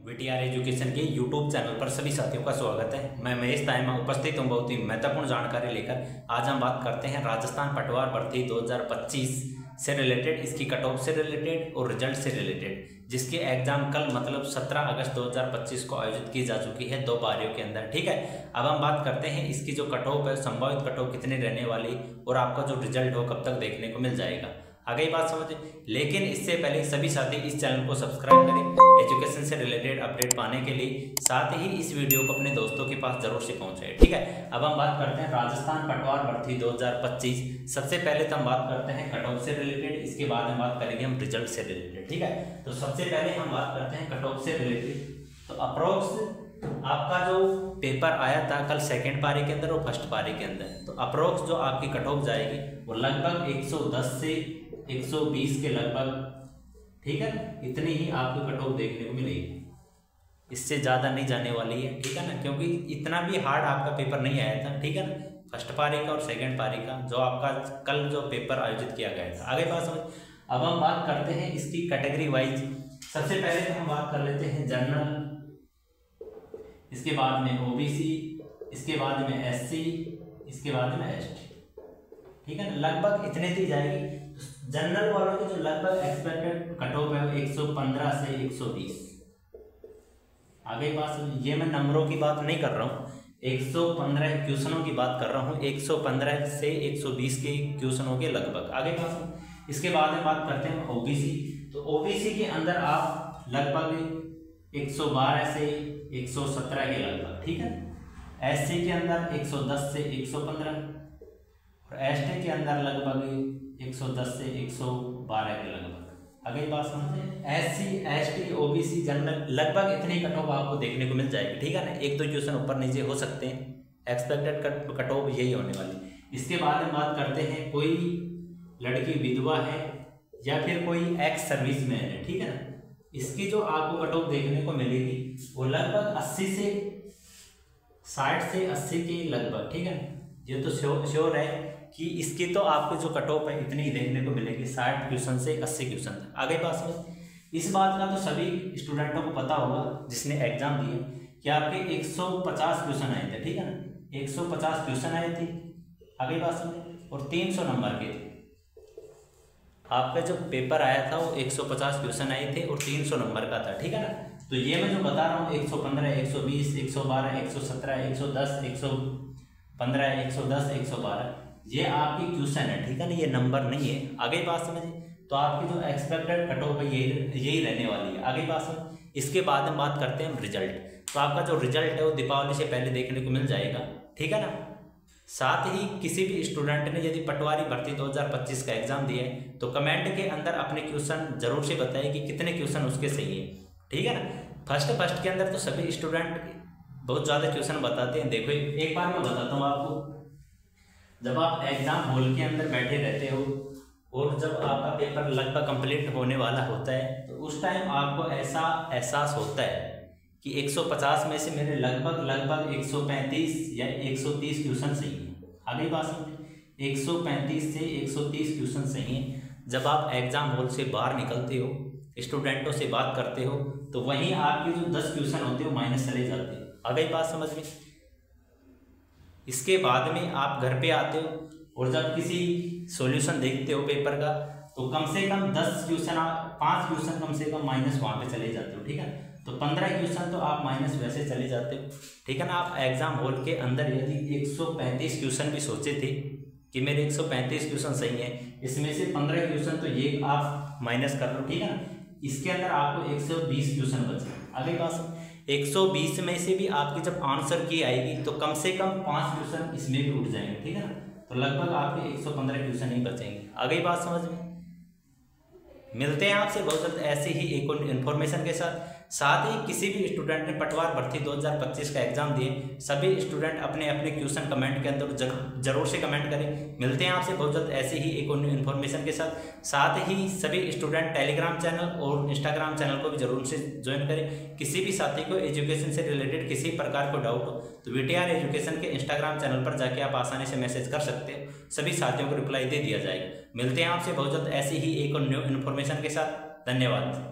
VTR education के YouTube channel पर सभी साथियों का स्वागत है। मैं महेश तायमा उपस्थित हूँ बहुत ही महत्वपूर्ण जानकारी लेकर। आज हम बात करते हैं राजस्थान पटवार भर्ती 2025 से रिलेटेड, इसकी कट ऑफ से रिलेटेड और रिजल्ट से रिलेटेड, जिसके एग्जाम कल मतलब 17 अगस्त 2025 को आयोजित की जा चुकी है 2 पारियों के अंदर। ठीक है, अब हम बात करते हैं इसकी जो कट ऑफ है, संभावित कट ऑफ कितनी रहने वाली और आपका जो रिजल्ट हो कब तक देखने को मिल जाएगा, आगे बात समझे। लेकिन इससे पहले सभी साथी इस चैनल को सब्सक्राइब करें एजुकेशन से रिलेटेड अपडेट पाने के लिए, साथ ही इस वीडियो को अपने दोस्तों के पास जरूर से पहुंचाएं। ठीक है, अब हम बात करते हैं राजस्थान पटवार भर्ती 2025। सबसे पहले तो हम बात करते हैं कट ऑफ से रिलेटेड, इसके बाद हम बात करेंगे हम रिजल्ट से रिलेटेड। ठीक है, तो सबसे पहले हम बात करते हैं कट ऑफ से रिलेटेड। तो अप्रोक्स आपका जो पेपर आया था कल सेकेंड पारी के अंदर और फर्स्ट पारी के अंदर, तो अप्रोक्स जो आपकी कट ऑफ जाएगी वो लगभग 110 से 120 के लगभग। ठीक है, इतनी ही आपको कट ऑफ देखने को मिलेगी, इससे ज़्यादा नहीं जाने वाली है। ठीक है ना, क्योंकि इतना भी हार्ड आपका पेपर नहीं आया था। ठीक है ना, फर्स्ट पारी का और सेकेंड पारी का जो आपका कल जो पेपर आयोजित किया गया था। आगे बात समझ। अब हम बात करते हैं इसकी कैटेगरी वाइज। सबसे पहले तो हम बात कर लेते हैं जनरल, इसके बाद में ओबीसी, इसके बाद में एससी, इसके बाद में एसटी। ठीक है ना, लगभग इतने दी जाएगी। जनरल वालों की जो लगभग एक्सपेक्टेड कट ऑफ है 115 से 120। आगे बात, ये मैं नंबरों की बात नहीं कर रहा हूँ, 115 क्वेश्चनों की बात कर रहा हूँ, 115 से 120 के क्वेश्चनों के लगभग। आगे बात, इसके बाद में बात करते हैं ओबीसी। तो ओबीसी के अंदर आप लगभग 112 से 117 के लगभग। ठीक है, एससी के अंदर 110 से 115 और एसटी के अंदर लगभग 110 से 112 के लगभग। आगे बात समझते हैं, एससी एसटी ओबीसी जनरल लगभग इतनी कट ऑफ आपको देखने को मिल जाएगी। ठीक है ना, 1-2 क्वेश्चन ऊपर नीचे हो सकते हैं, एक्सपेक्टेड कट ऑफ यही होने वाली। इसके बाद हम बात करते हैं कोई लड़की विधवा है या फिर कोई एक्स सर्विस मैन है। ठीक है ना, इसकी जो आपको कट ऑफ देखने को मिलेगी वो लगभग 80 से 60 से 80 के लगभग। ठीक है, ये तो श्योर है कि इसकी तो आपको जो कट ऑफ है इतनी ही देखने को मिलेगी, 60 क्वेश्चन से 80 क्वेश्चन तक। आगे बात समझ। इस बात का तो सभी स्टूडेंटों को पता होगा जिसने एग्जाम दिए कि आपके 150 क्वेश्चन आए थे। ठीक है ना, 150 क्वेश्चन आए थे। आगे बात समझ, और 300 नंबर के थे। आपका जो पेपर आया था वो 150 क्वेश्चन आए थे और 300 नंबर का था। ठीक है ना, तो ये मैं जो बता रहा हूँ 115, 120, 112, 117, 110, 115, 110, 112, ये आपकी क्वेश्चन है। ठीक है ना, ये नंबर नहीं है। आगे बात समझिए, तो आपकी जो एक्सपेक्टेड कट ऑफ है यही रहने वाली है। आगे बात समझ। इसके बाद हम बात करते हैं रिजल्ट। तो आपका जो रिजल्ट है वो दीपावली से पहले देखने को मिल जाएगा। ठीक है ना, साथ ही किसी भी स्टूडेंट ने यदि पटवारी भर्ती 2025 का एग्जाम दिया है तो कमेंट के अंदर अपने क्वेश्चन जरूर से बताइए कि कितने क्वेश्चन उसके सही है। ठीक है ना, फर्स्ट के अंदर तो सभी स्टूडेंट बहुत ज़्यादा क्वेश्चन बताते हैं। देखो एक बार मैं बताता हूँ आपको, जब आप एग्जाम हॉल के अंदर बैठे रहते हो और जब आपका पेपर लगभग कंप्लीट होने वाला होता है तो उस टाइम आपको ऐसा एहसास होता है कि 150 में से मेरे लगभग 135 या 130 क्वेश्चन सही हैं। आगे बात समझिए, 135 से 130 क्वेश्चन सही हैं। जब आप एग्जाम हॉल से बाहर निकलते हो, स्टूडेंटों से बात करते हो, तो वहीं आपके जो 10 क्वेश्चन होते हैं वो माइनस चले जाते हैं। आगे बात समझ में। इसके बाद में आप घर पे आते हो और जब किसी सॉल्यूशन देखते हो पेपर का, तो कम से कम 10 क्वेश्चन, 5 क्वेश्चन कम से कम माइनस वहाँ पे चले जाते हो। ठीक है, तो 15 क्वेश्चन तो आप माइनस वैसे चले जाते हो। ठीक है ना, आप एग्जाम हॉल के अंदर यदि 135 क्वेश्चन भी सोचे थे कि मेरे 135 क्वेश्चन सही हैं, इसमें से 15 क्वेश्चन तो ये आप माइनस कर लो। ठीक है ना, इसके अंदर आपको 120 क्वेश्चन बचे। आगे बात, 120 में से भी आपकी जब आंसर की आएगी तो कम से कम 5 क्वेश्चन इसमें भी उठ जाएंगे। ठीक है ना, तो लगभग आपके 115 क्वेश्चन ही बचेंगे। आगे बात समझ में। मिलते हैं आपसे बहुत जल्द ऐसे ही एक और इन्फॉर्मेशन के साथ ही किसी भी स्टूडेंट ने पटवार भर्ती 2025 का एग्जाम दिए, सभी स्टूडेंट अपने अपने क्वेश्चन कमेंट के अंदर जरूर से कमेंट करें। मिलते हैं आपसे बहुत जल्द ऐसे ही एक और इन्फॉर्मेशन के साथ ही सभी स्टूडेंट टेलीग्राम चैनल और इंस्टाग्राम चैनल को भी जरूर से ज्वाइन करें। किसी भी साथी को एजुकेशन से रिलेटेड किसी प्रकार को डाउट हो तो वीटीआर एजुकेशन के इंस्टाग्राम चैनल पर जाके आप आसानी से मैसेज कर सकते हो, सभी साथियों को रिप्लाई दे दिया जाएगा। मिलते हैं आपसे बहुत जल्द ऐसी ही एक और न्यू इन्फॉर्मेशन के साथ। धन्यवाद।